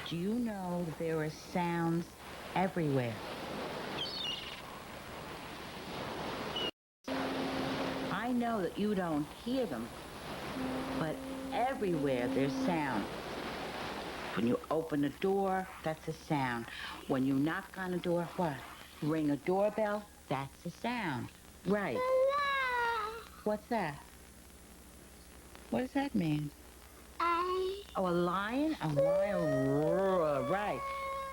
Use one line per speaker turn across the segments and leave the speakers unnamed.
Do you know that there are sounds everywhere? I know that you don't hear them, but everywhere there's sound. When you open a door, that's a sound. When you knock on a door, what? Ring a doorbell, that's a sound. Right. What's that? What does that mean? Oh, a lion? A lion roar, right.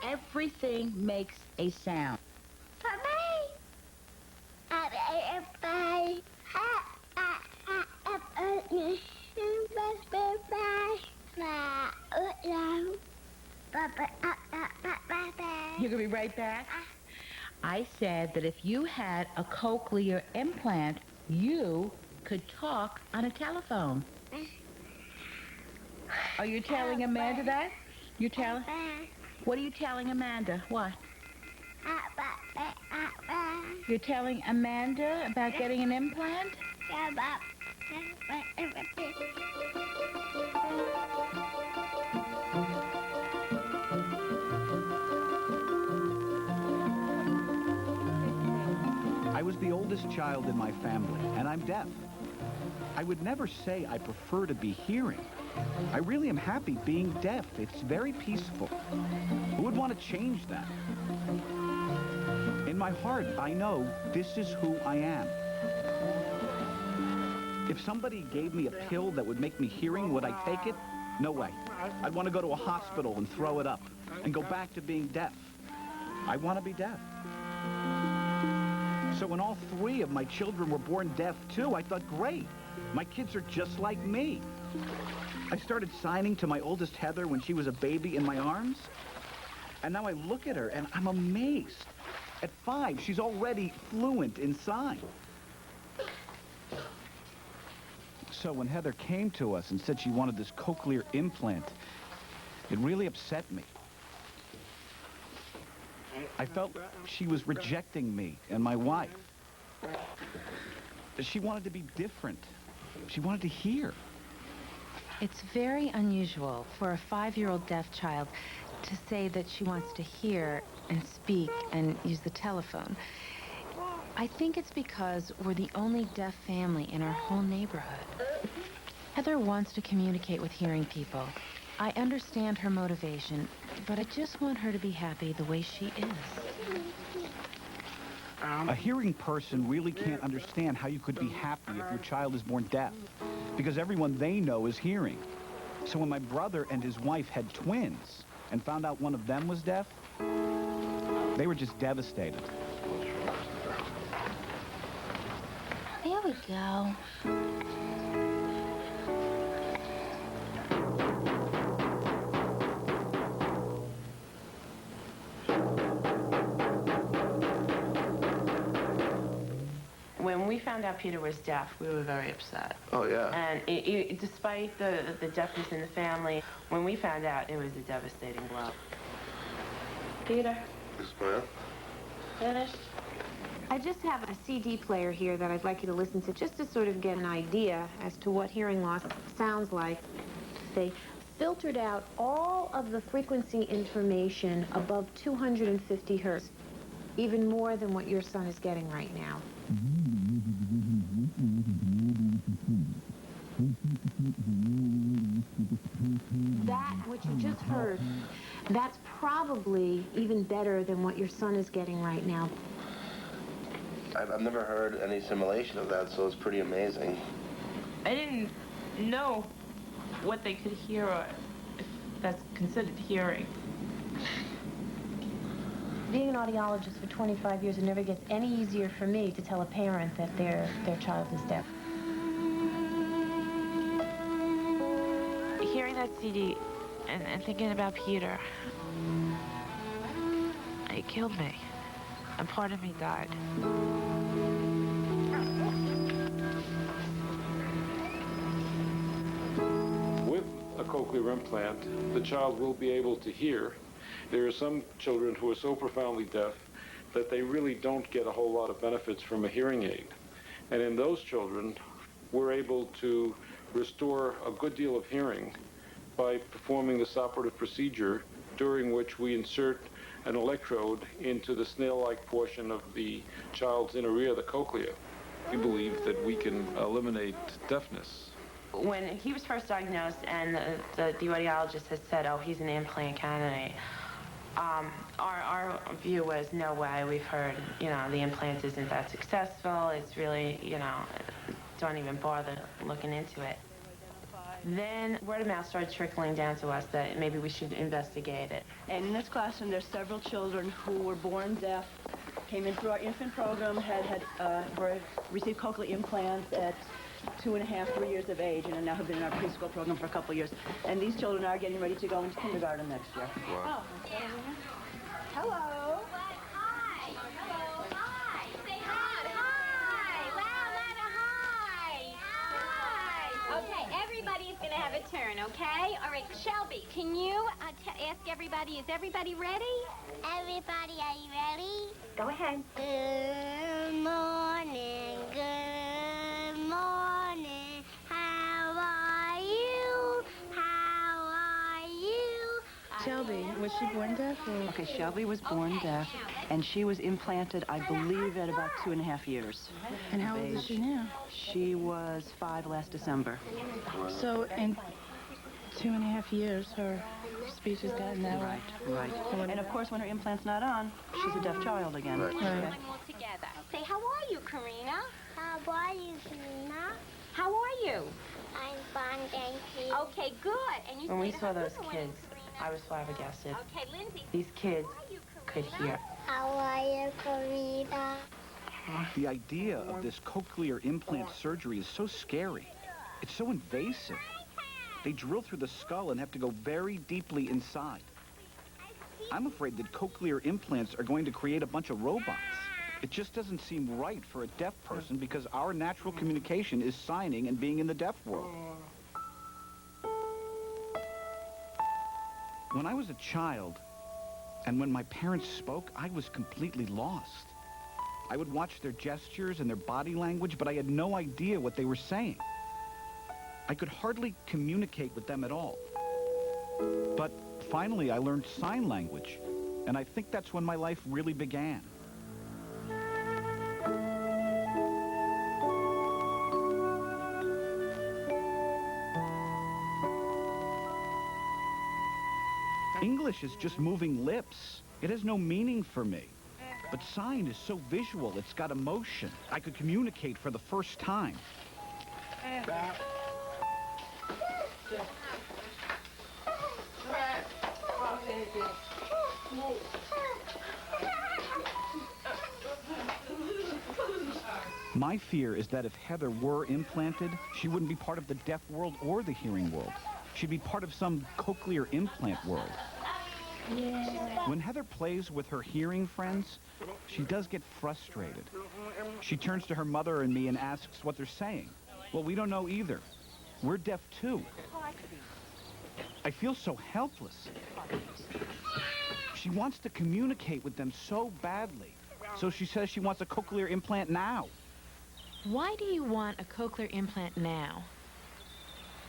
Everything makes a sound. You're gonna be right back? I said that if you had a cochlear implant, you could talk on a telephone. Are you telling Amanda that? You telling? What are you telling Amanda? What? You're telling Amanda about getting an implant?
I was the oldest child in my family, and I'm deaf. I would never say I prefer to be hearing. I really am happy being deaf. It's very peaceful. Who would want to change that? In my heart, I know this is who I am. If somebody gave me a pill that would make me hearing, would I take it? No way. I'd want to go to a hospital and throw it up and go back to being deaf. I want to be deaf. So when all three of my children were born deaf too, I thought, great, my kids are just like me. I started signing to my oldest Heather when she was a baby in my arms. And now I look at her and I'm amazed. At 5, she's already fluent in sign. So when Heather came to us and said she wanted this cochlear implant, it really upset me. I felt she was rejecting me and my wife. She wanted to be different. She wanted to hear.
It's very unusual for a 5-year-old deaf child to say that she wants to hear and speak and use the telephone. I think it's because we're the only deaf family in our whole neighborhood. Heather wants to communicate with hearing people. I understand her motivation, but I just want her to be happy the way she is.
A hearing person really can't understand how you could be happy if your child is born deaf, because everyone they know is hearing. So when my brother and his wife had twins and found out one of them was deaf, they were just devastated.
There we go.
When we found out Peter was deaf, we were very upset.
Oh, yeah.
And despite the deafness in the family, when we found out, it was a devastating blow. Peter?
Yes, ma'am.
Finished?
I just have a CD player here that I'd like you to listen to just to sort of get an idea as to what hearing loss sounds like. They filtered out all of the frequency information above 250 hertz, even more than what your son is getting right now. That, what you just heard, that's probably even better than what your son is getting right now.
I've never heard any simulation of that, so it's pretty amazing.
I didn't know what they could hear or if that's considered hearing.
Being an audiologist for 25 years, it never gets any easier for me to tell a parent that their child is deaf.
Hearing that CD and thinking about Peter, it killed me. And part of me died.
With a cochlear implant, the child will be able to hear. There are some children who are so profoundly deaf that they really don't get a whole lot of benefits from a hearing aid. And in those children, we're able to restore a good deal of hearing by performing this operative procedure during which we insert an electrode into the snail-like portion of the child's inner ear, the cochlea. We believe that we can eliminate deafness.
When he was first diagnosed and the audiologist had said, oh, he's an implant candidate, our view was, no way. We've heard, the implant isn't that successful. It's really, don't even bother looking into it. Then word of mouth started trickling down to us that maybe we should investigate it.
And in this classroom, there's several children who were born deaf, came in through our infant program, received cochlear implants at 2.5, 3 years of age, and now have been in our preschool program for a couple of years. And these children are getting ready to go into kindergarten next year.
Wow.
Oh, hello.
Hi. Hello. Hi. Say hi. Hi. Wow, Lana, hi. Hi. Okay, everybody's going to have a turn, okay? All right, Shelby, can you ask everybody, is everybody ready?
Everybody, are you ready?
Go ahead.
Good morning, good morning. How are you? How are you?
Shelby, was she born deaf? Or?
Okay, Shelby was born deaf, and she was implanted, I believe, at about 2.5 years.
And how old is she now?
She was 5 last December.
So in 2.5 years, her speech has gotten that way.
Right. And of course, when her implant's not on, she's a deaf child again.
Right.
Right.
I'm all together. Say, how are you, Karina?
How are you, Karina?
How are you?
I'm fine, thank you.
Okay, good. And you
When we
stayed
saw
at
those
home,
kids,
Karina?
I was flabbergasted.
Okay, Lindsay.
These kids
How are you,
could
Karina?
hear.
How are you, Karina?
The idea of this cochlear implant surgery is so scary. It's so invasive. They drill through the skull and have to go very deeply inside. I'm afraid that cochlear implants are going to create a bunch of robots. It just doesn't seem right for a deaf person because our natural communication is signing and being in the deaf world. When I was a child, and when my parents spoke, I was completely lost. I would watch their gestures and their body language, but I had no idea what they were saying. I could hardly communicate with them at all. But finally, I learned sign language, and I think that's when my life really began. English is just moving lips. It has no meaning for me. But sign is so visual, it's got emotion. I could communicate for the first time. My fear is that if Heather were implanted, she wouldn't be part of the deaf world or the hearing world. She'd be part of some cochlear implant world. When Heather plays with her hearing friends, she does get frustrated. She turns to her mother and me and asks what they're saying. Well, we don't know either. We're deaf too. I feel so helpless. She wants to communicate with them so badly. So she says she wants a cochlear implant now.
Why do you want a cochlear implant now?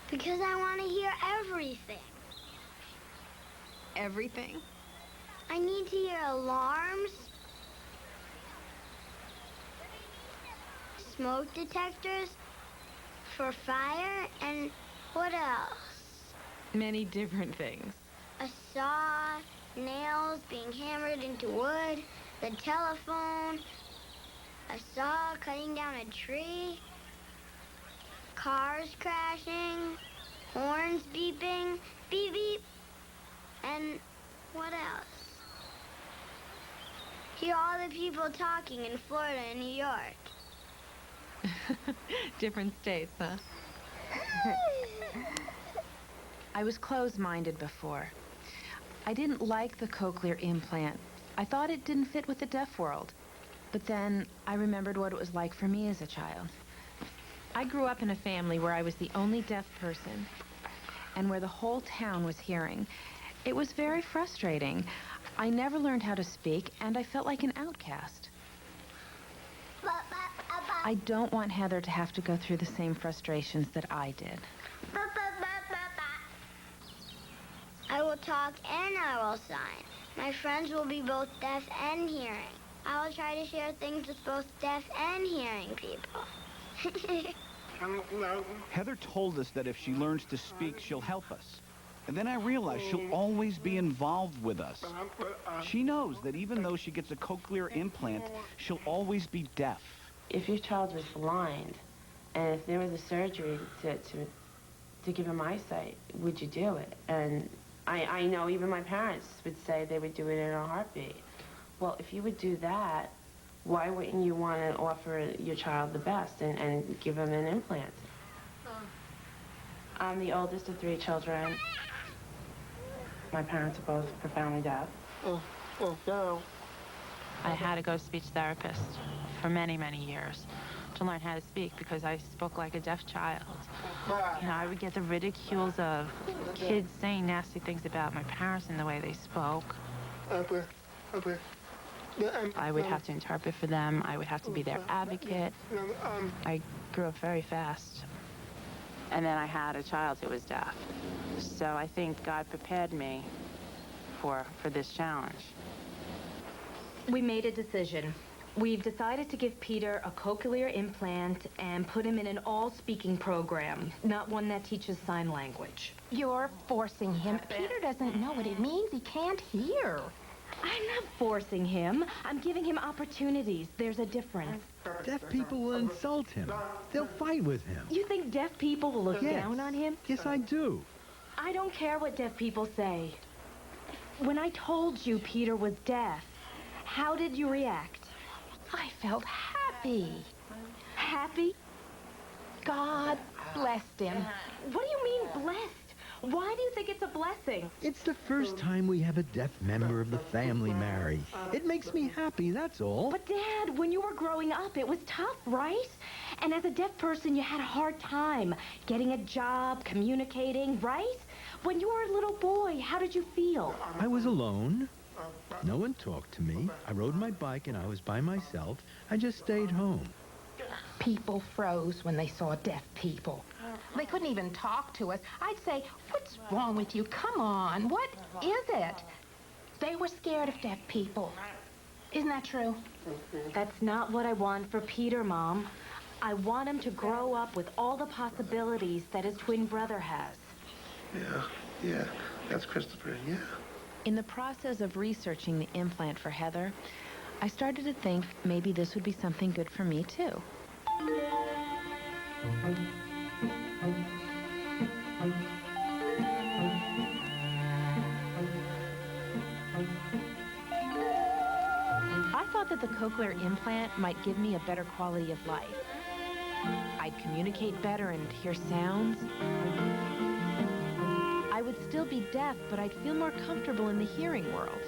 Because I want to hear everything.
Everything?
I need to hear alarms, smoke detectors for fire, and what else?
Many different things.
A saw, nails being hammered into wood, the telephone, a saw cutting down a tree, cars crashing, horns beeping, beep beep, and what else? Hear all the people talking in Florida and New York.
Different states, huh? I was closed-minded before. I didn't like the cochlear implant. I thought it didn't fit with the deaf world. But then I remembered what it was like for me as a child. I grew up in a family where I was the only deaf person and where the whole town was hearing. It was very frustrating. I never learned how to speak, and I felt like an outcast. I don't want Heather to have to go through the same frustrations that I did.
I will talk and I will sign. My friends will be both deaf and hearing. I will try to share things with both deaf and hearing people.
Heather told us that if she learns to speak, she'll help us. And then I realized she'll always be involved with us. She knows that even though she gets a cochlear implant, she'll always be deaf.
If your child was blind, and if there was a surgery to give him eyesight, would you do it? And I know even my parents would say they would do it in a heartbeat. Well, if you would do that, why wouldn't you want to offer your child the best and give him an implant? I'm the oldest of 3 children. My parents are both profoundly deaf. I had to go to speech therapist for many, many years to learn how to speak because I spoke like a deaf child. You know, I would get the ridicules of kids saying nasty things about my parents and the way they spoke. I would have to interpret for them. I would have to be their advocate. I grew up very fast. And then I had a child who was deaf. So I think God prepared me for this challenge.
We made a decision. We've decided to give Peter a cochlear implant and put him in an all-speaking program, not one that teaches sign language.
You're forcing him. Peter doesn't know what it means. He can't hear.
I'm not forcing him. I'm giving him opportunities. There's a difference.
Deaf people will insult him. They'll fight with him.
You think deaf people will look down on him?
Yes, I do.
I don't care what deaf people say. When I told you Peter was deaf, how did you react?
I felt happy.
Happy?
God blessed him.
What do you mean blessed? Why do you think it's a blessing?
It's the first time we have a deaf member of the family marry. It makes me happy, that's all.
But Dad, when you were growing up, it was tough, right? And as a deaf person, you had a hard time getting a job, communicating, right? When you were a little boy, how did you feel?
I was alone. No one talked to me. I rode my bike and I was by myself. I just stayed home.
People froze when they saw deaf people. They couldn't even talk to us. I'd say, what's wrong with you? Come on, what is it? They were scared of deaf people. Isn't that true?
That's not what I want for Peter, Mom. I want him to grow up with all the possibilities that his twin brother has.
Yeah, that's Christopher, yeah.
In the process of researching the implant for Heather, I started to think maybe this would be something good for me, too. I thought that the cochlear implant might give me a better quality of life. I'd communicate better and hear sounds. I would still be deaf, but I'd feel more comfortable in the hearing world.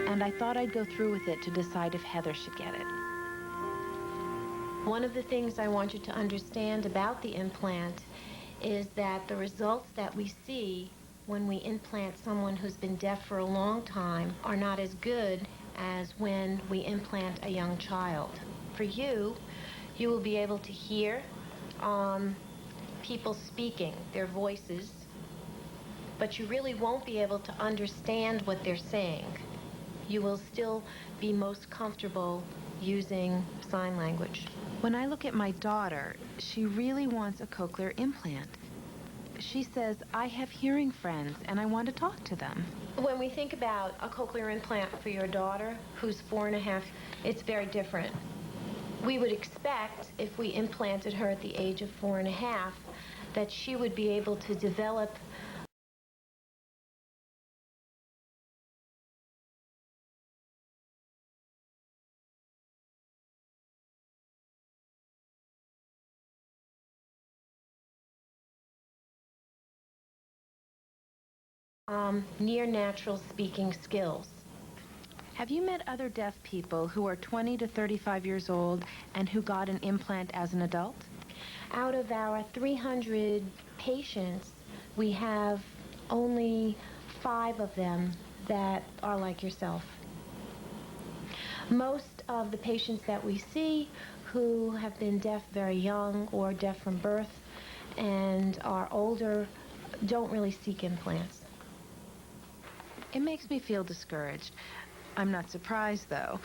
And I thought I'd go through with it to decide if Heather should get it.
One of the things I want you to understand about the implant is that the results that we see when we implant someone who's been deaf for a long time are not as good as when we implant a young child. For you, you will be able to hear people speaking, their voices, but you really won't be able to understand what they're saying. You will still be most comfortable using sign language.
When I look at my daughter, she really wants a cochlear implant. She says, I have hearing friends and I want to talk to them.
When we think about a cochlear implant for your daughter, who's 4.5, it's very different. We would expect, if we implanted her at the age of 4.5, that she would be able to develop near natural speaking skills.
Have you met other deaf people who are 20 to 35 years old and who got an implant as an adult?
Out of our 300 patients, we have only 5 of them that are like yourself. Most of the patients that we see who have been deaf very young or deaf from birth and are older don't really seek implants.
It makes me feel discouraged. I'm not surprised, though.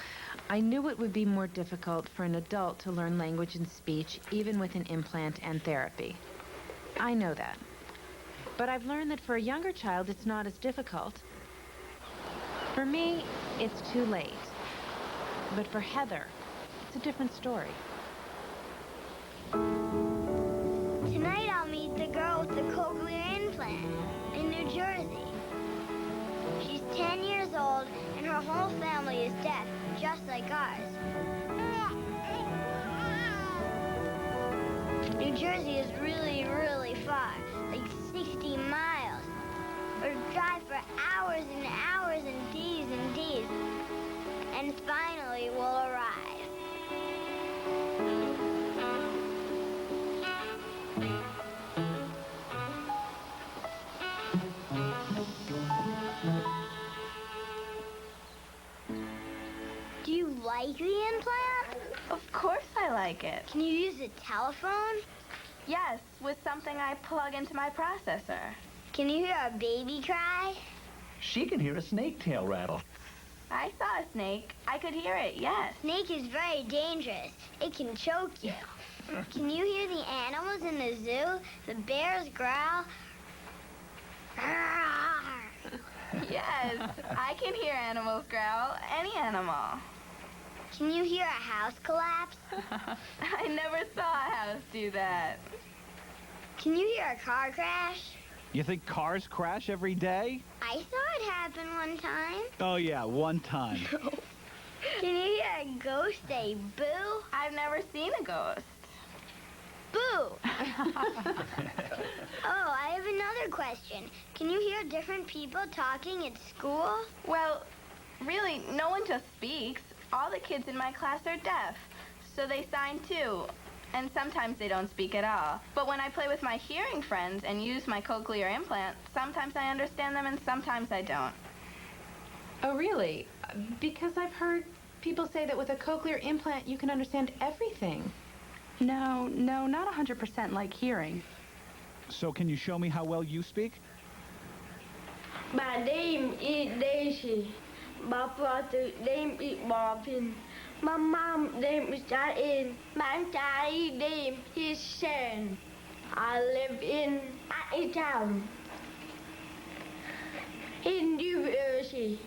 I knew it would be more difficult for an adult to learn language and speech, even with an implant and therapy. I know that. But I've learned that for a younger child, it's not as difficult. For me, it's too late. But for Heather, it's a different story.
Tonight I'll meet the girl with the cochlear implant in New Jersey. She's 10 years old, and her whole family is deaf, just like ours. New Jersey is really, really far, like 60 miles. We'll drive for hours and hours and days, and finally we'll arrive. Do you like the implant?
Of course I like it.
Can you use a telephone?
Yes, with something I plug into my processor.
Can you hear a baby cry?
She can hear a snake tail rattle.
I saw a snake. I could hear it, yes.
Snake is very dangerous. It can choke you. Can you hear the animals in the zoo? The bears growl.
Yes, I can hear animals growl. Any animal.
Can you hear a house collapse?
I never saw a house do that.
Can you hear a car crash?
You think cars crash every day?
I saw it happen one time.
Oh, yeah, one time.
Can you hear a ghost say boo?
I've never seen a ghost.
Boo! Oh, I have another question. Can you hear different people talking at school?
Well, really, no one just speaks. All the kids in my class are deaf, so they sign too. And sometimes they don't speak at all. But when I play with my hearing friends and use my cochlear implant, sometimes I understand them and sometimes I don't.
Oh, really? Because I've heard people say that with a cochlear implant, you can understand everything.
No, not 100% like hearing.
So can you show me how well you speak?
Bà đêm y đêm bà tự đêm y bỏ pin mam đêm trái in man trái đêm he shen. I live in a town in New Jersey.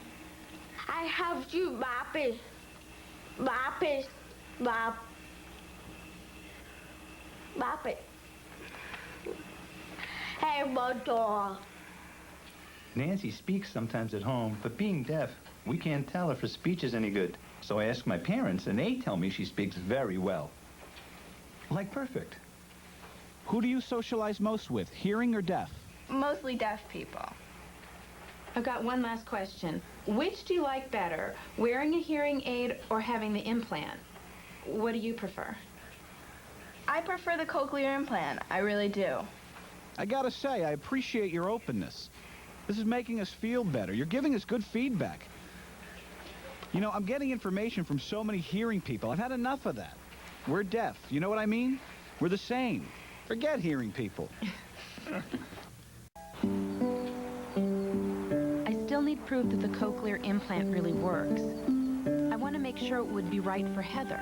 I have two babies. Hey, motor.
Nancy speaks sometimes at home, but being deaf, we can't tell if her speech is any good. So I ask my parents, and they tell me she speaks very well. Like perfect.
Who do you socialize most with, hearing or deaf?
Mostly deaf people.
I've got one last question. Which do you like better, wearing a hearing aid or having the implant? What do you prefer?
I prefer the cochlear implant. I really do.
I gotta say, I appreciate your openness. This is making us feel better. You're giving us good feedback. You know, I'm getting information from so many hearing people. I've had enough of that. We're deaf. You know what I mean? We're the same. Forget hearing people.
I still need proof that the cochlear implant really works. I want to make sure it would be right for Heather.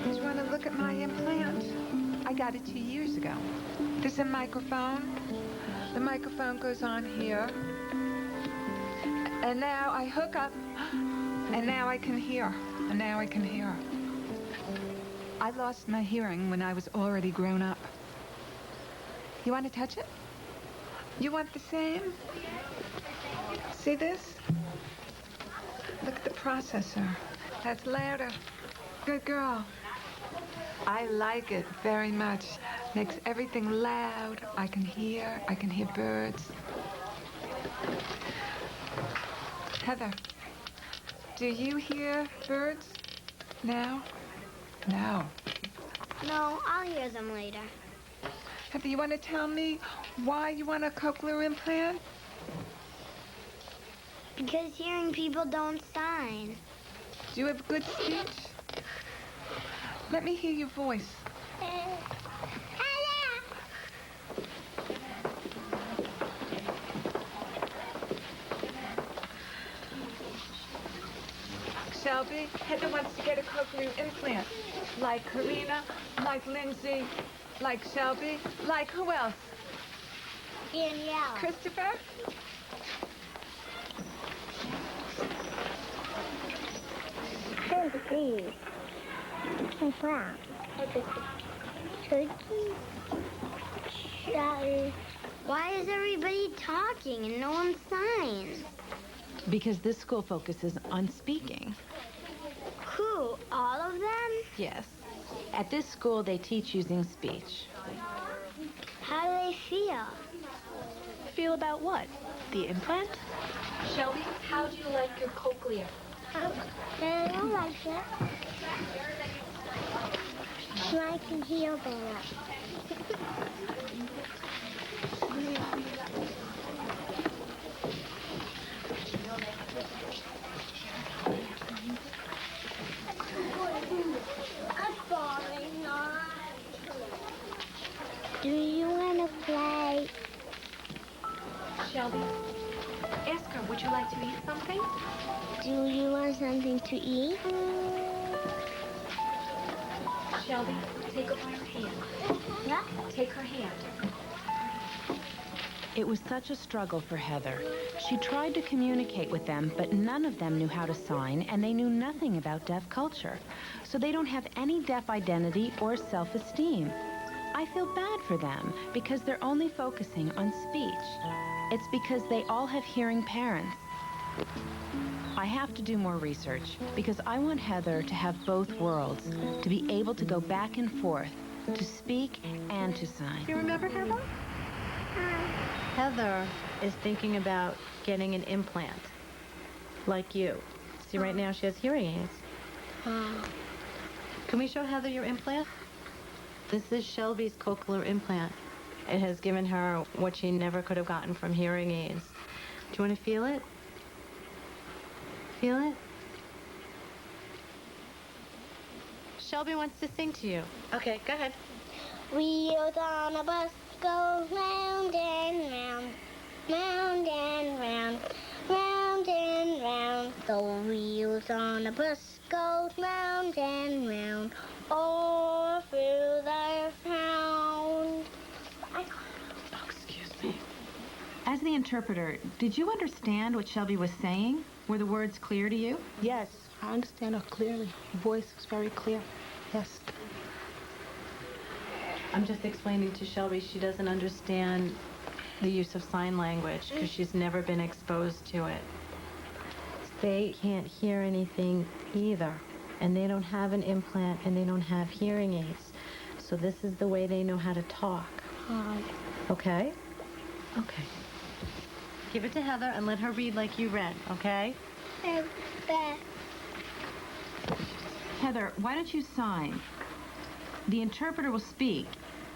Do you want to look at my implant? I got it 2 years ago. There's a microphone. The microphone goes on here. And now I hook up, and now I can hear. And now I can hear. I lost my hearing when I was already grown up. You want to touch it? You want the same? See this? Look at the processor. That's louder. Good girl. I like it very much. Makes everything loud. I can hear birds. Heather, do you hear birds now? No.
No, I'll hear them later.
Heather, you want to tell me why you want a cochlear implant?
Because hearing people don't sign.
Do you have good speech? Let me hear your voice. Shelby, Heather wants to get a cochlear implant. Like Karina, like Lindsay, like Shelby, like who else?
Danielle.
Christopher?
Turkey. Wow. Turkey. Shelly. Why is everybody talking and no one signs?
Because this school focuses on speaking.
Who? All of them?
Yes. At this school, they teach using speech.
How do they feel?
Feel about what? The implant?
Shelby, how do you like your cochlear?
I don't like it. I can hear better. I'm falling off. Do you want to play?
Shelby, ask her, would you like to eat something?
Do you want something to eat?
Shelby, take her by her hand.
What?
Take her hand.
It was such a struggle for Heather. She tried to communicate with them, but none of them knew how to sign, and they knew nothing about deaf culture. So they don't have any deaf identity or self-esteem. I feel bad for them because they're only focusing on speech. It's because they all have hearing parents. I have to do more research because I want Heather to have both worlds, to be able to go back and forth, to speak and to sign.
You remember Heather? Heather is thinking about getting an implant, like you. See, right now she has hearing aids. Can we show Heather your implant? This is Shelby's cochlear implant. It has given her what she never could have gotten from hearing aids. Do you want to feel it? Feel it? Shelby wants to sing to you. Okay, go ahead.
Wheels on a bus go round and round, round and round, round and round. The wheels on a bus go round and round, all through the town.
Excuse me. As the interpreter, did you understand what Shelby was saying? Were the words clear to you?
Yes, I understand her clearly. Her voice is very clear. Yes.
I'm just explaining to Shelby she doesn't understand the use of sign language because she's never been exposed to it. They can't hear anything either, and they don't have an implant and they don't have hearing aids. So this is the way they know how to talk. Okay? Okay. Give it to Heather and let her read like you read, okay?
Heather, why don't you sign? The interpreter will speak.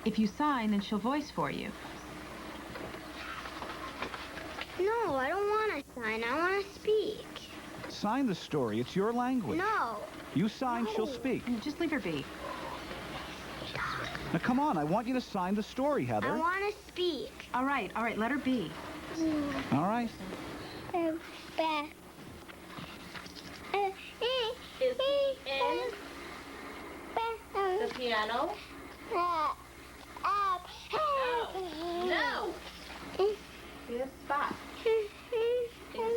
If you sign, then she'll voice for you.
No, I don't want to sign. I want to speak.
Sign the story. It's your language.
No.
You sign, she'll speak.
Just leave her be.
Now, come on. I want you to sign the story, Heather.
I want to speak.
All right, let her be.
All right.
Is he in the piano? No. His spot. Is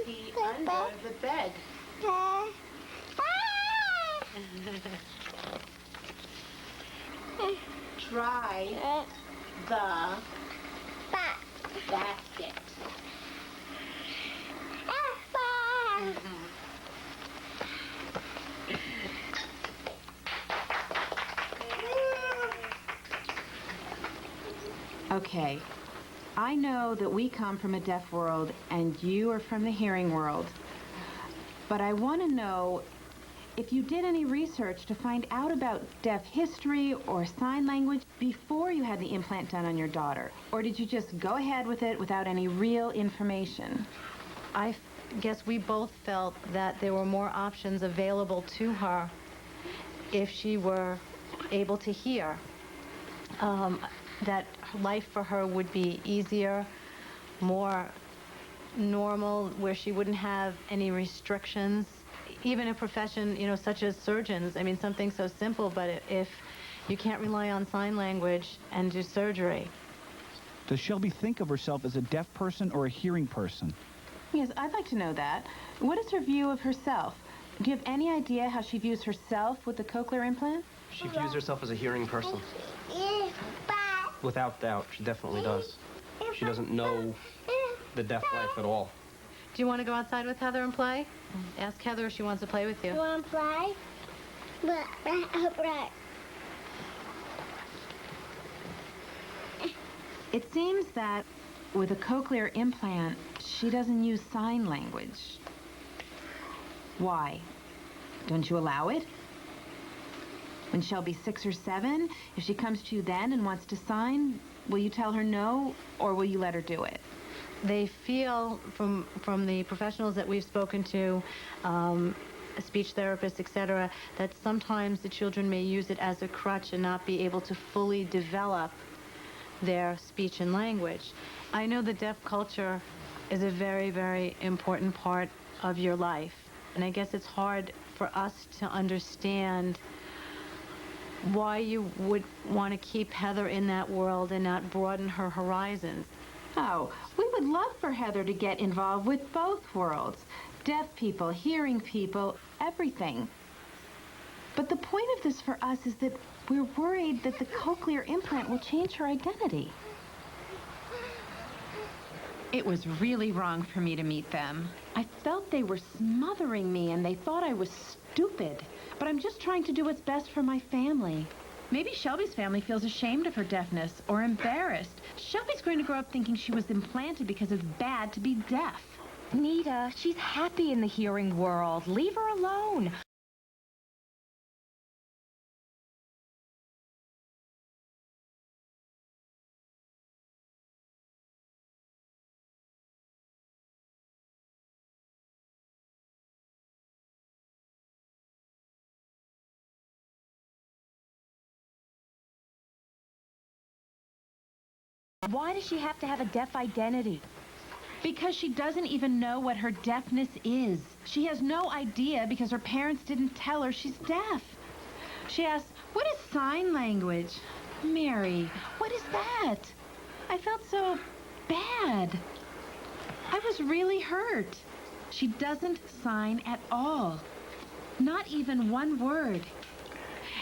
he under the bed? Try the basket.
Okay. I know that we come from a deaf world and you are from the hearing world. But I want to know if you did any research to find out about deaf history or sign language before you had the implant done on your daughter. Or did you just go ahead with it without any real information?
I guess we both felt that there were more options available to her if she were able to hear.
that life for her would be easier, more normal, where she wouldn't have any restrictions. Even a profession, you know, such as surgeons. I mean, something so simple, but if you can't rely on sign language and do surgery.
Does Shelby think of herself as a deaf person or a hearing person?
Yes, I'd like to know that. What is her view of herself? Do you have any idea how she views herself with the cochlear implant?
She views herself as a hearing person. Without doubt, she definitely does. She doesn't know the deaf life at all.
Do you want to go outside with Heather and play? Ask Heather if she wants to play with you.
You want to play? Right.
It seems that with a cochlear implant, she doesn't use sign language. Why? Don't you allow it? When Shelby's 6 or 7, if she comes to you then and wants to sign, will you tell her no, or will you let her do it? They feel, from the professionals that we've spoken to, speech therapists, etc., that sometimes the children may use it as a crutch and not be able to fully develop their speech and language. I know the deaf culture is a very, very important part of your life. And I guess it's hard for us to understand why you would want to keep Heather in that world and not broaden her horizons. Oh, we would love for Heather to get involved with both worlds. Deaf people, hearing people, everything. But the point of this for us is that we're worried that the cochlear implant will change her identity. It was really wrong for me to meet them. I felt they were smothering me and they thought I was stupid. But I'm just trying to do what's best for my family. Maybe Shelby's family feels ashamed of her deafness or embarrassed. Shelby's going to grow up thinking she was implanted because it's bad to be deaf.
Nita, she's happy in the hearing world. Leave her alone. Why does she have to have a deaf identity?
Because she doesn't even know what her deafness is. She has no idea because her parents didn't tell her she's deaf. She asks, what is sign language? Mary, what is that? I felt so bad. I was really hurt. She doesn't sign at all. Not even one word.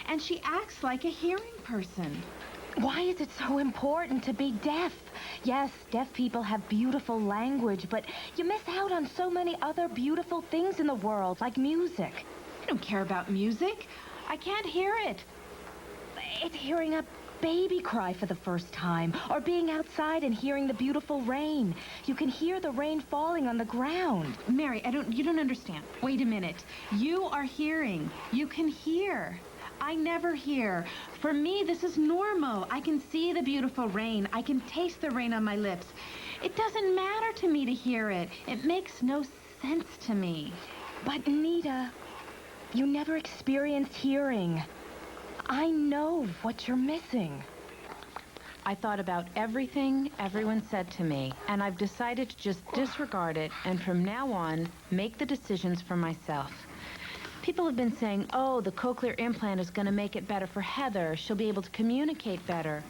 And she acts like a hearing person.
Why is it so important to be deaf? Yes, deaf people have beautiful language, but you miss out on so many other beautiful things in the world, like music.
I don't care about music. I can't hear it.
It's hearing a baby cry for the first time, or being outside and hearing the beautiful rain. You can hear the rain falling on the ground.
Mary, you don't understand. Wait a minute. You are hearing. You can hear. I never hear. For me, this is normal. I can see the beautiful rain. I can taste the rain on my lips. It doesn't matter to me to hear it. It makes no sense to me.
But, Nita, you never experienced hearing. I know what you're missing.
I thought about everything everyone said to me, and I've decided to just disregard it and from now on make the decisions for myself. People have been saying, oh, the cochlear implant is going to make it better for Heather. She'll be able to communicate better.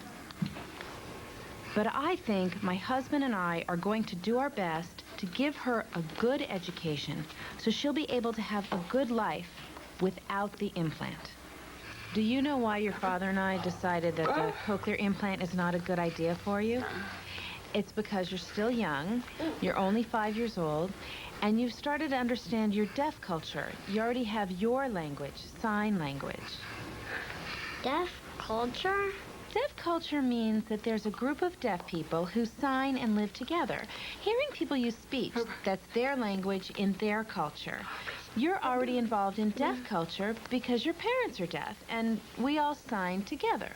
But I think my husband and I are going to do our best to give her a good education so she'll be able to have a good life without the implant. Do you know why your father and I decided that the cochlear implant is not a good idea for you? It's because you're still young, you're only 5 years old, and you've started to understand your deaf culture. You already have your language, sign language.
Deaf culture?
Deaf culture means that there's a group of deaf people who sign and live together. Hearing people use speech, that's their language in their culture. You're already involved in deaf culture because your parents are deaf, and we all sign together.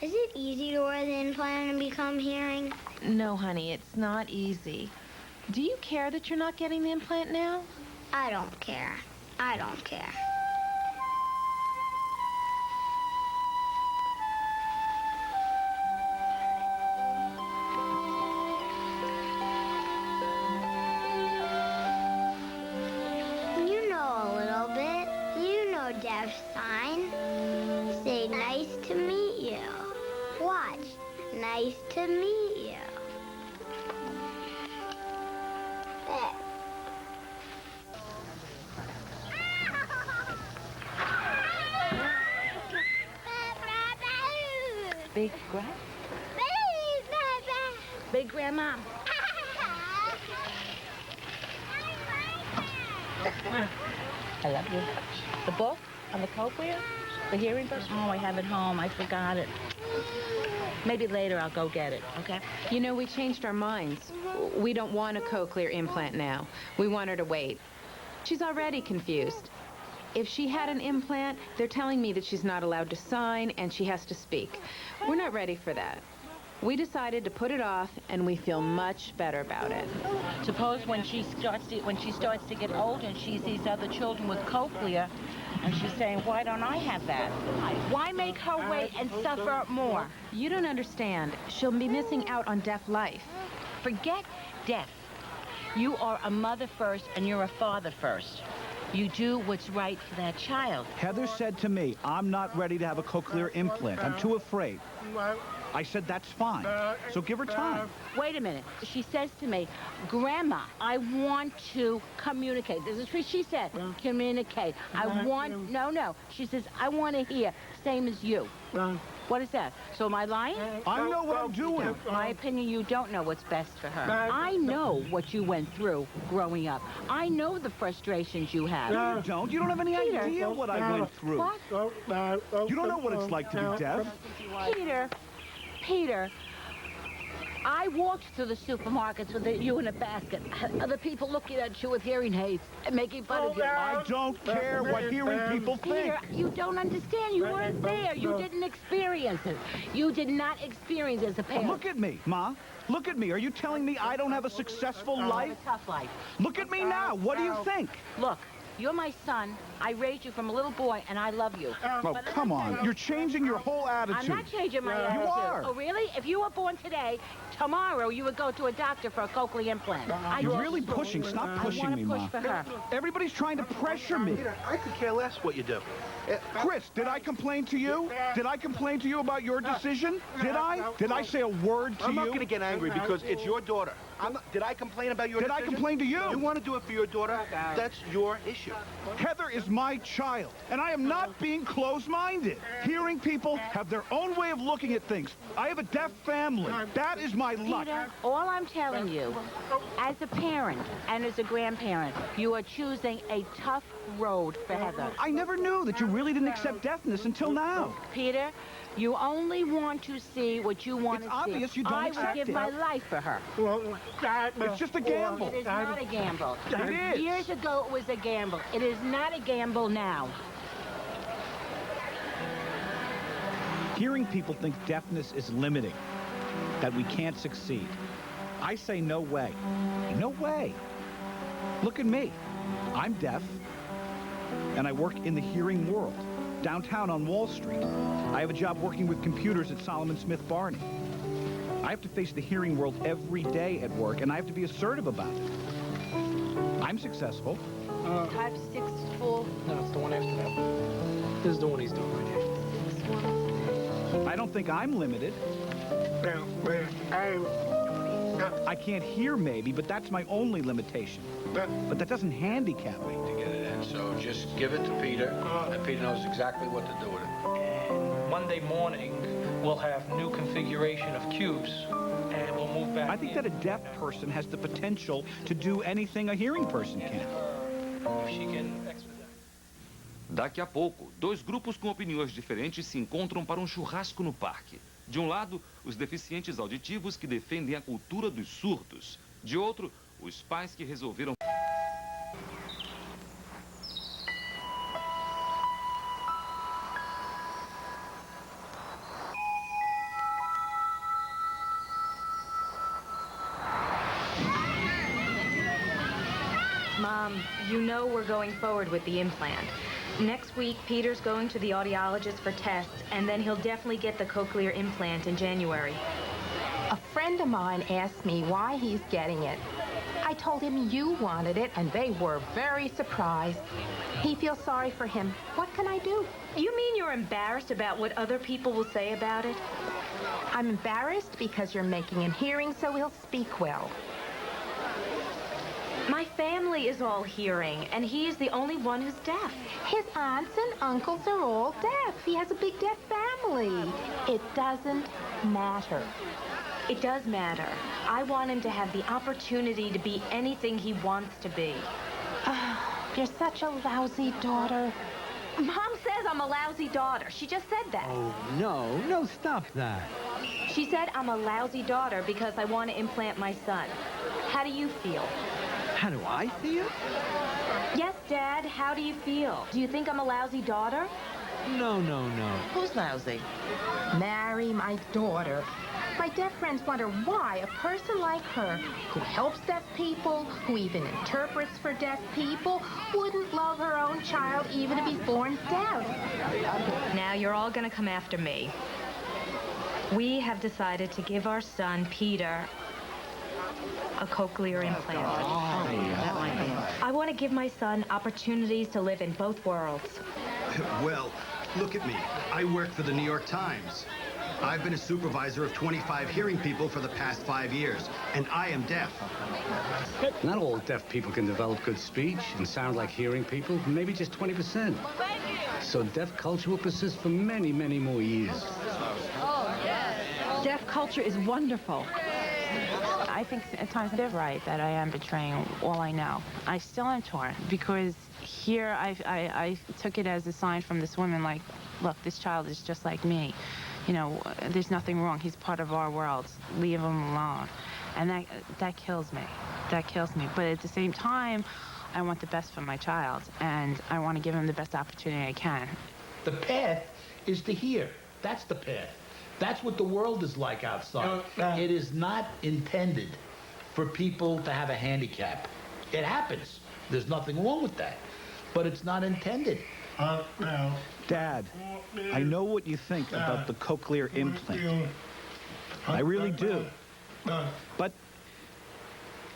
Is it easy to wear the implant and become hearing?
No, honey, it's not easy. Do you care that you're not getting the implant now?
I don't care. I don't care. Nice to meet you.
Big Big Grandma. I love you. The book on the cochlea? The hearing book? Oh, I have it home. I forgot it. Maybe later I'll go get it, okay?
You know, we changed our minds. We don't want a cochlear implant now. We want her to wait. She's already confused. If she had an implant, they're telling me that she's not allowed to sign and she has to speak. We're not ready for that. We decided to put it off, and we feel much better about it.
Suppose when she starts to get older and she sees other children with cochlea, and she's saying, why don't I have that? Why make her wait and suffer more?
You don't understand. She'll be missing out on deaf life.
Forget deaf. You are a mother first, and you're a father first. You do what's right for that child.
Heather said to me, I'm not ready to have a cochlear implant. I'm too afraid. I said, that's fine. So give her time.
Wait a minute. She says to me, Grandma, I want to communicate. This is what she said. Communicate. No. She says, I want to hear. Same as you. What is that? So am I lying?
I know what I'm doing.
In my opinion, you don't know what's best for her. I know what you went through growing up. I know the frustrations you have.
No, you don't. You don't have any idea what I went through.
What?
You don't know what it's like to be deaf.
Peter, I walked through the supermarkets with you in a basket. Other people looking at you with hearing aids and making fun of you.
I don't care what hearing people think.
Peter, you don't understand. You weren't there. You didn't experience it. You did not experience it as a parent.
Look at me, Ma. Look at me. Are you telling me I don't have a successful life?
I have a tough life.
Look at me now. What do you think?
Look. You're my son. I raised you from a little boy, and I love you.
Oh, come on. You're changing your whole attitude.
I'm not changing my attitude.
You are.
Oh, really? If you were born today, tomorrow you would go to a doctor for a cochlear implant.
You're really pushing. Stop pushing me, Ma.
For her.
Everybody's trying to pressure me.
Peter, I could care less what you do.
Chris, did I complain to you? Did I complain to you about your decision? Did I? Did I say a word to you?
I'm not going to get angry because it's your daughter. Did I complain about your decision?
Did I complain to you?
You want to do it for your daughter? That's your issue.
Heather is my child, and I am not being closed-minded. Hearing people have their own way of looking at things. I have a deaf family. That is my luck.
Peter, all I'm telling you, as a parent and as a grandparent, you are choosing a tough road for Heather.
I never knew that you really didn't accept deafness until now.
Peter, you only want to see what you want to see.
It's obvious you don't
I
accept
would give
it.
my life for her.
It's just a gamble.
It is not a gamble.
It is.
Years ago, it was a gamble. It is not a gamble now.
Hearing people think deafness is limiting, that we can't succeed. I say no way. No way. Look at me. I'm deaf, and I work in the hearing world, downtown on Wall Street. I have a job working with computers at Solomon Smith Barney. I have to face the hearing world every day at work, and I have to be assertive about it. I'm successful.
5 to 6 full.
No, it's the one after that. This is the one he's doing right here.
I don't think I'm limited. I can't hear maybe, but that's my only limitation. But that doesn't handicap me.
To get it in, so just give it to Peter, and Peter knows exactly what to do with it.
And Monday morning, we'll have new configuration of cubes, and we'll move back.
I think that a deaf person has the potential to do anything a hearing person can.
If she can expedite.
Daqui a pouco, dois grupos com opiniões diferentes se encontram para um churrasco no parque. De um lado, os deficientes auditivos que defendem a cultura dos surdos. De outro, os pais que resolveram...
Mom, you know we're going forward with the implant. Next week, Peter's going to the audiologist for tests, and then he'll definitely get the cochlear implant in January.
A friend of mine asked me why he's getting it. I told him you wanted it, and they were very surprised. He feels sorry for him. What can I do?
You mean you're embarrassed about what other people will say about it?
I'm embarrassed because you're making him hearing so he'll speak well.
My family is all hearing, and he's the only one who's deaf.
His aunts and uncles are all deaf. He has a big deaf family. It doesn't matter.
It does matter. I want him to have the opportunity to be anything he wants to be.
You're such a lousy daughter.
Mom says I'm a lousy daughter. She just said that.
Oh, no, stop that.
She said I'm a lousy daughter because I want to implant my son. How do you feel?
How do I feel?
Yes, Dad, how do you feel? Do you think I'm a lousy daughter?
No.
Who's lousy?
Marry my daughter. My deaf friends wonder why a person like her, who helps deaf people, who even interprets for deaf people, wouldn't love her own child even if he's born deaf.
Now you're all going to come after me. We have decided to give our son, Peter, a cochlear implant. I want to give my son opportunities to live in both worlds.
Well, look at me. I work for the New York Times. I've been a supervisor of 25 hearing people for the past 5 years, and I am deaf.
Not all deaf people can develop good speech and sound like hearing people, maybe just 20%. So deaf culture will persist for many, many more years.
Deaf culture is wonderful. I think at times they're right that I am betraying all I know. I still am torn because here I took it as a sign from this woman like, look, this child is just like me. You know, there's nothing wrong. He's part of our world. Leave him alone. And that kills me. That kills me. But at the same time, I want the best for my child, and I want to give him the best opportunity I can.
The path is to hear. That's the path. That's what the world is like outside. It is not intended for people to have a handicap. It happens. There's nothing wrong with that. But it's not intended.
Dad, I know what you think about the cochlear implant. I really do. But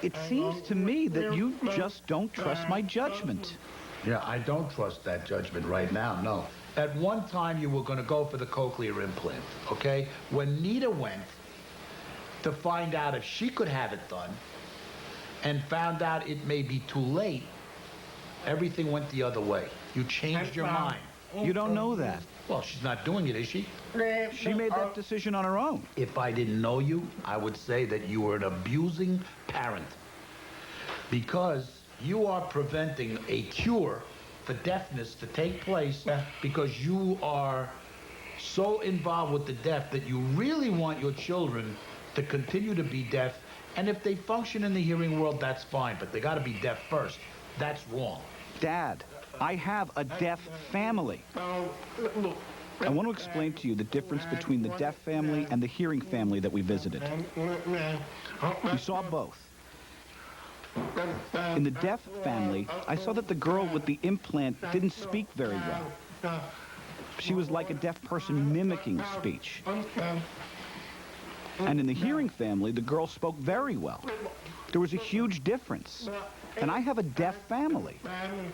it seems to me that you just don't trust my judgment.
Yeah, I don't trust that judgment right now, no. At one time, you were going to go for the cochlear implant, okay? When Nita went to find out if she could have it done and found out it may be too late, everything went the other way. You changed your mind.
You don't know that.
Well, she's not doing it, is she?
She made that decision on her own.
If I didn't know you, I would say that you were an abusing parent because you are preventing a cure for deafness to take place because you are so involved with the deaf that you really want your children to continue to be deaf. And if they function in the hearing world, that's fine, but they got to be deaf first. That's wrong.
Dad, I have a deaf family. I want to explain to you the difference between the deaf family and the hearing family that we visited. We saw both. In the deaf family, I saw that the girl with the implant didn't speak very well. She was like a deaf person mimicking speech. And in the hearing family, the girl spoke very well. There was a huge difference. And I have a deaf family.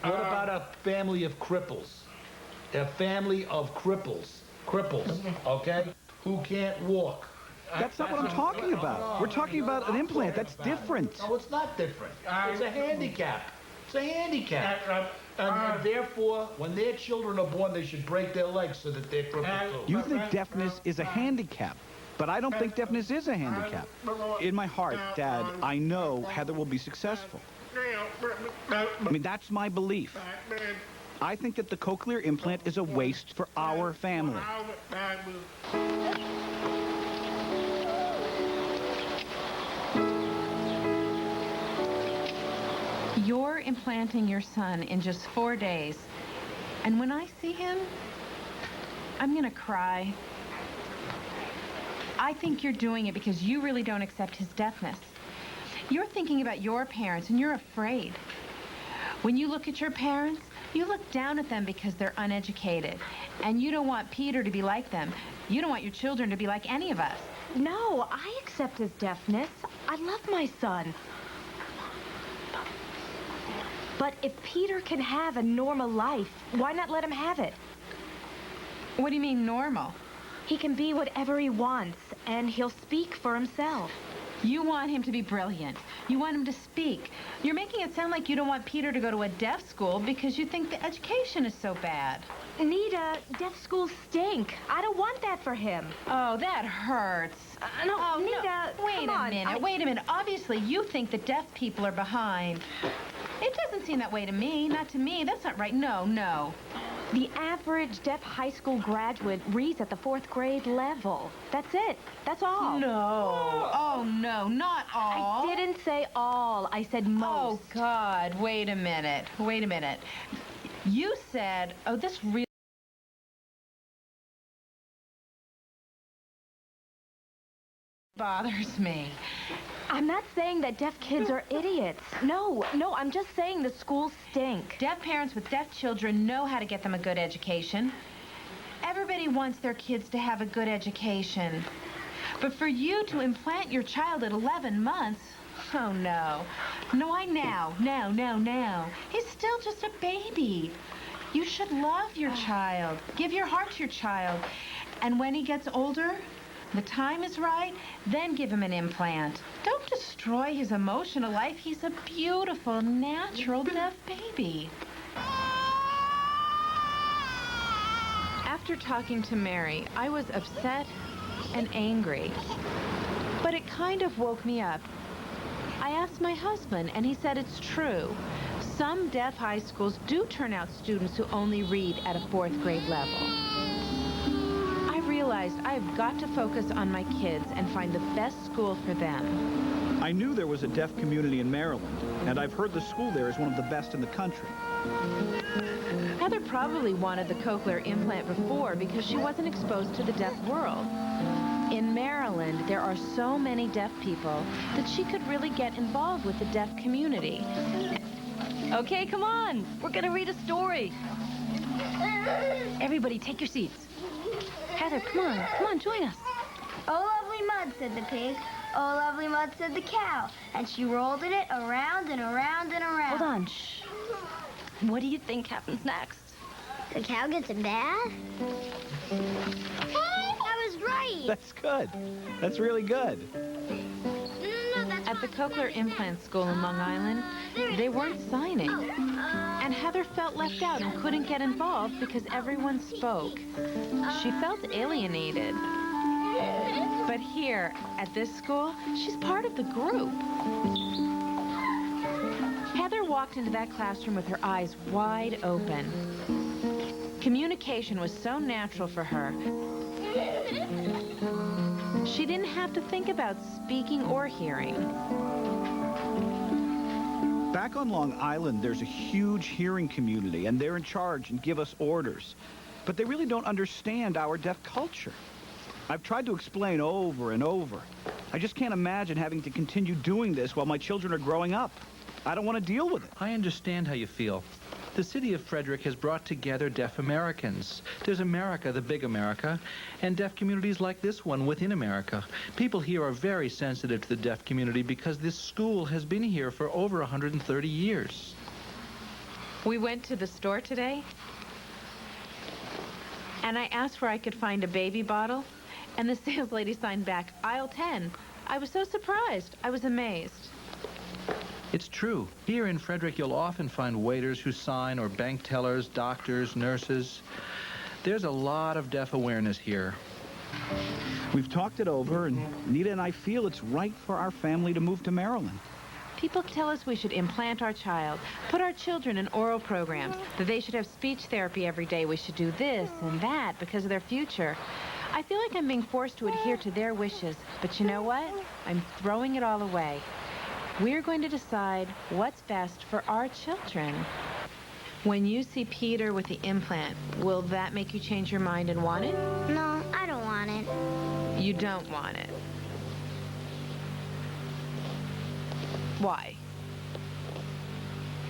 What about a family of cripples? A family of cripples, okay, who can't walk.
That's not what I'm talking about. We're talking about an implant. That's different.
No, it's not different. It's a handicap. It's a handicap. And therefore, when their children are born, they should break their legs so that they're crippled too.
You think deafness is a handicap, but I don't think deafness is a handicap. In my heart, Dad, I know Heather will be successful. I mean, that's my belief. I think that the cochlear implant is a waste for our family.
You're implanting your son in just 4 days. And when I see him, I'm going to cry. I think you're doing it because you really don't accept his deafness. You're thinking about your parents, and you're afraid. When you look at your parents, you look down at them because they're uneducated. And you don't want Peter to be like them. You don't want your children to be like any of us.
No, I accept his deafness. I love my son. But if Peter can have a normal life, why not let him have it?
What do you mean, normal?
He can be whatever he wants, and he'll speak for himself.
You want him to be brilliant. You want him to speak. You're making it sound like you don't want Peter to go to a deaf school because you think the education is so bad.
Nita, deaf schools stink. I don't want that for him.
Oh, that hurts.
No,
Oh,
Nita,
no. Wait a minute. Obviously, you think that deaf people are behind. It doesn't seem that way to me. Not to me. That's not right. No.
The average deaf high school graduate reads at the 4th grade level. That's it. That's all.
No. Oh, no, not all.
I didn't say all. I said most.
Oh, God. Wait a minute. You said, oh, this really bothers me.
I'm not saying that deaf kids are idiots. No, I'm just saying the schools stink.
Deaf parents with deaf children know how to get them a good education. Everybody wants their kids to have a good education. But for you to implant your child at 11 months, oh, no. No. He's still just a baby. You should love your child. Give your heart to your child. And when he gets older, the time is right, then give him an implant. Don't destroy his emotional life. He's a beautiful, natural deaf baby. After talking to Mary, I was upset and angry. But it kind of woke me up. I asked my husband, and he said it's true. Some deaf high schools do turn out students who only read at a 4th grade level. I realized I've got to focus on my kids and find the best school for them.
I knew there was a deaf community in Maryland, and I've heard the school there is one of the best in the country.
Heather probably wanted the cochlear implant before because she wasn't exposed to the deaf world. In Maryland, there are so many deaf people that she could really get involved with the deaf community.
Okay, come on. We're going to read a story. Everybody, take your seats. Heather, come on, join us.
Oh, lovely mud, said the pig. Oh, lovely mud, said the cow. And she rolled in it around and around and around.
Hold on, shh. What do you think happens next?
The cow gets a bath? I was right.
That's good. That's really good.
No, that's
At the cochlear implant school in Long Island, they weren't signing. And Heather felt left out and couldn't get involved because everyone spoke. She felt alienated. But here, at this school, she's part of the group. Heather walked into that classroom with her eyes wide open. Communication was so natural for her. She didn't have to think about speaking or hearing.
Back on Long Island, there's a huge hearing community, and they're in charge and give us orders. But they really don't understand our deaf culture. I've tried to explain over and over. I just can't imagine having to continue doing this while my children are growing up. I don't want to deal with it.
I understand how you feel. The city of Frederick has brought together deaf Americans. There's America, the big America, and deaf communities like this one within America. People here are very sensitive to the deaf community because this school has been here for over 130 years.
We went to the store today, and I asked where I could find a baby bottle, and the sales lady signed back, aisle 10. I was so surprised. I was amazed.
It's true. Here in Frederick, you'll often find waiters who sign, or bank tellers, doctors, nurses. There's a lot of deaf awareness here.
We've talked it over, and Nita and I feel it's right for our family to move to Maryland.
People tell us we should implant our child, put our children in oral programs, that they should have speech therapy every day. We should do this and that because of their future. I feel like I'm being forced to adhere to their wishes, but you know what? I'm throwing it all away. We're going to decide what's best for our children. When you see Peter with the implant, will that make you change your mind and want it?
No, I don't want it.
You don't want it. Why?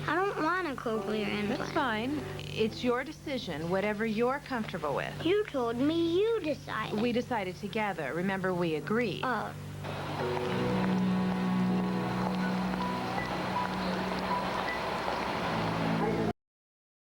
I don't want a cochlear implant.
That's fine. It's your decision, whatever you're comfortable with.
You told me you decided.
We decided together. Remember, we agreed.
Oh.